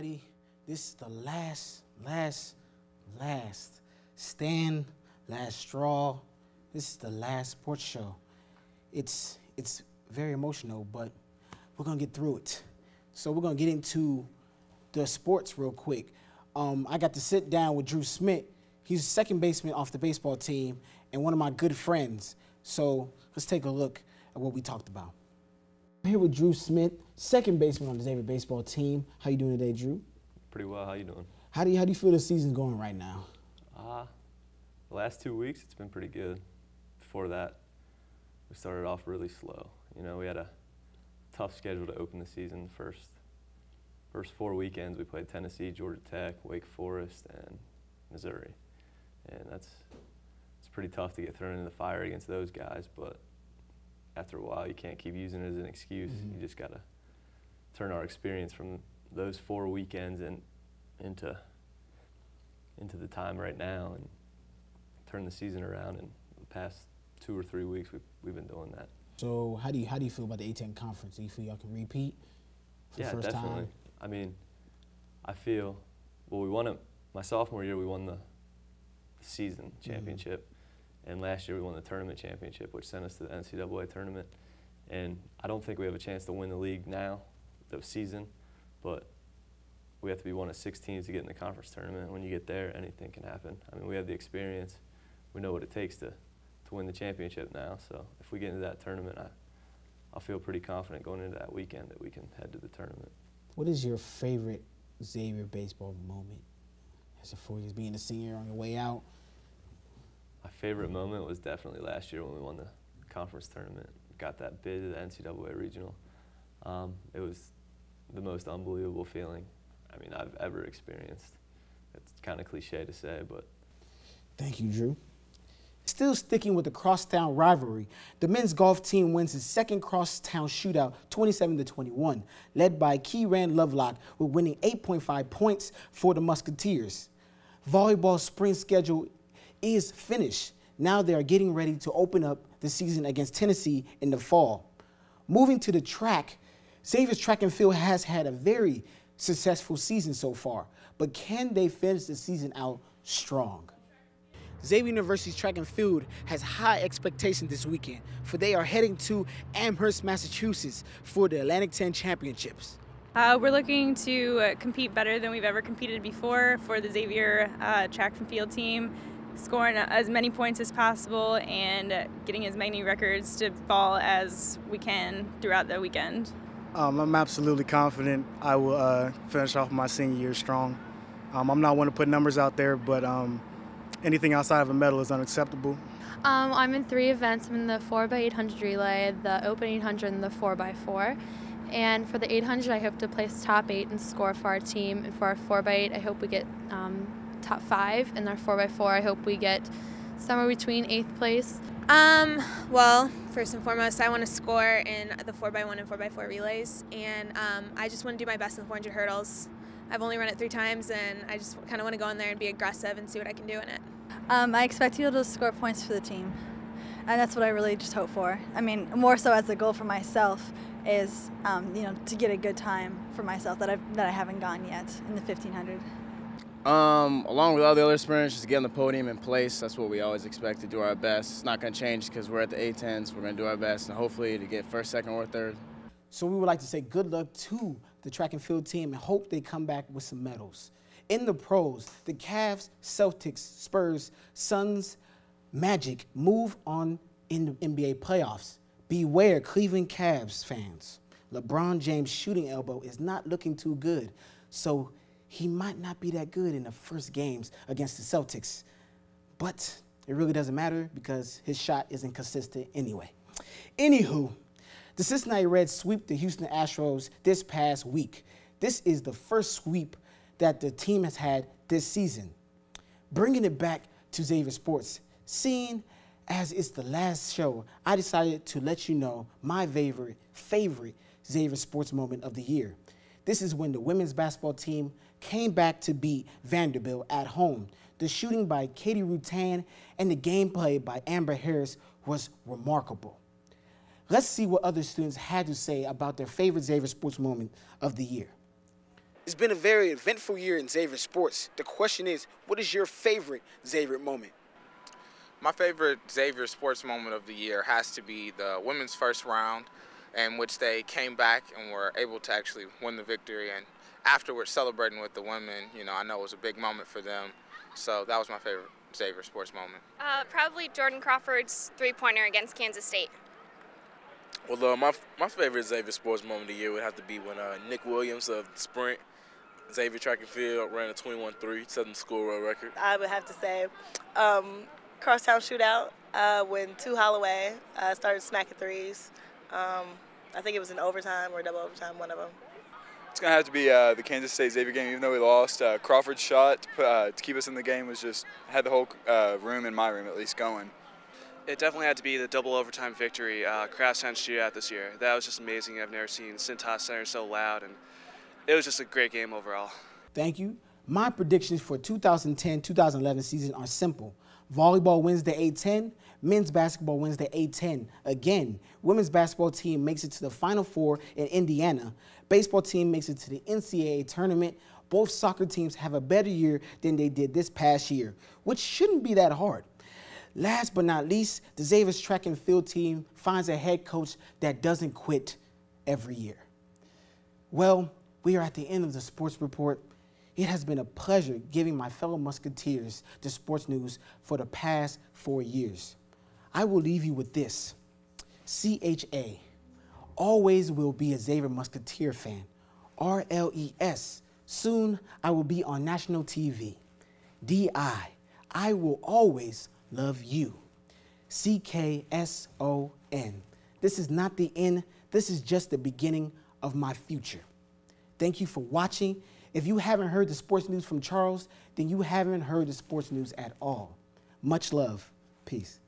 everybody. This is the last stand, last straw. This is the last sports show. It's very emotional, but we're gonna get through it. So we're gonna get into the sports real quick. I got to sit down with Drew Smith. He's second baseman off the baseball team and one of my good friends. So let's take a look at what we talked about. I'm here with Drew Smith, second baseman on the Xavier baseball team. How you doing today, Drew? Pretty well. How you doing? How do you feel the season's going right now? The last 2 weeks, it's been pretty good. Before that, we started off really slow. You know, we had a tough schedule to open the season. First 4 weekends, we played Tennessee, Georgia Tech, Wake Forest, and Missouri. And it's pretty tough to get thrown into the fire against those guys, but after a while, you can't keep using it as an excuse. Mm-hmm. You just got to turn our experience from those 4 weekends and into the time right now and turn the season around. And the past 2 or 3 weeks, we've been doing that. So how do you feel about the A-10 conference? Do you feel y'all can repeat for the first definitely. time? I mean, I feel, well, we won it. My sophomore year, we won the season championship. Mm-hmm. And last year, we won the tournament championship, which sent us to the NCAA tournament. And I don't think we have a chance to win the league now, the season, but we have to be one of 6 teams to get in the conference tournament. And when you get there, anything can happen. I mean, we have the experience. We know what it takes to win the championship now. So if we get into that tournament, I'll feel pretty confident going into that weekend that we can head to the tournament. What is your favorite Xavier baseball moment? As for you being a senior on your way out? My favorite moment was definitely last year when we won the conference tournament. Got that bid to the NCAA regional. It was the most unbelievable feeling I've ever experienced. It's kind of cliche to say, but. Thank you, Drew. Still sticking with the crosstown rivalry, the men's golf team wins its second crosstown shootout 27-21, led by Kieran Lovelock with winning 8.5 points for the Musketeers. Volleyball's spring schedule is finished. Now they are getting ready to open up the season against Tennessee in the fall. Moving to the track, Xavier's track and field has had a very successful season so far, but can they finish the season out strong? Xavier University's track and field has high expectations this weekend, for they are heading to Amherst, Massachusetts for the Atlantic 10 Championships. We're looking to compete better than we've ever competed before for the Xavier track and field team, scoring as many points as possible and getting as many records to fall as we can throughout the weekend. I'm absolutely confident I will finish off my senior year strong. I'm not one to put numbers out there, but anything outside of a medal is unacceptable. I'm in 3 events. I'm in the 4x800 relay, the open 800, and the 4x4. And for the 800, I hope to place top 8 and score for our team. And for our 4x8, I hope we get top 5. And our 4x4, I hope we get somewhere between 8th place. Well, first and foremost, I want to score in the 4x1 and 4x4 relays. And I just want to do my best in the 400 hurdles. I've only run it 3 times, and I just kind of want to go in there and be aggressive and see what I can do in it. I expect to be able to score points for the team, and that's what I really just hope for. I mean, more so as a goal for myself is, to get a good time for myself that I haven't gotten yet in the 1500. Along with all the other sprinters, just get on the podium in place. That's what we always expect, to do our best. It's not going to change because we're at the A10s. We're going to do our best, and hopefully to get first, second, or third. So we would like to say good luck to the track and field team and hope they come back with some medals. In the pros, the Cavs, Celtics, Spurs, Suns, Magic move on in the NBA playoffs. Beware, Cleveland Cavs fans. LeBron James' shooting elbow is not looking too good, so he might not be that good in the first games against the Celtics. But it really doesn't matter because his shot isn't consistent anyway. Anywho, the Cincinnati Reds sweep the Houston Astros this past week. This is the first sweep that the team has had this season. Bringing it back to Xavier Sports, seeing as it's the last show, I decided to let you know my favorite Xavier Sports moment of the year. This is when the women's basketball team came back to beat Vanderbilt at home. The shooting by Katie Rutan and the gameplay by Amber Harris was remarkable. Let's see what other students had to say about their favorite Xavier Sports moment of the year. It's been a very eventful year in Xavier Sports. The question is, what is your favorite Xavier moment? My favorite Xavier Sports moment of the year has to be the women's first round, in which they came back and were able to actually win the victory. And afterwards, celebrating with the women, you know, I know it was a big moment for them. So that was my favorite Xavier Sports moment. Probably Jordan Crawford's three-pointer against Kansas State. Well, my favorite Xavier Sports moment of the year would have to be when Nick Williams of the sprint, Xavier track and field, ran a 21-3, set the school world record. I would have to say crosstown shootout when Two Holloway started smacking threes. I think it was in overtime or double overtime, one of them. It's going to have to be the Kansas State Xavier game, even though we lost. Crawford's shot to keep us in the game was just had the whole room, in my room at least, going. It definitely had to be the double overtime victory, crosstown shootout this year. That was just amazing. I've never seen Cintas Center so loud, and it was just a great game overall. Thank you. My predictions for 2010-2011 season are simple. Volleyball wins the A10. Men's basketball wins the A10. Again, women's basketball team makes it to the Final Four in Indiana. Baseball team makes it to the NCAA tournament. Both soccer teams have a better year than they did this past year, which shouldn't be that hard. Last but not least, the Xavier's track and field team finds a head coach that doesn't quit every year. Well, we are at the end of the sports report. It has been a pleasure giving my fellow Musketeers the sports news for the past 4 years. I will leave you with this. CHA, always will be a Xavier Musketeer fan. RLES, soon I will be on national TV. DI, I will always love you. CKSON, this is not the end, this is just the beginning of my future. Thank you for watching. If you haven't heard the sports news from Charles, then you haven't heard the sports news at all. Much love. Peace.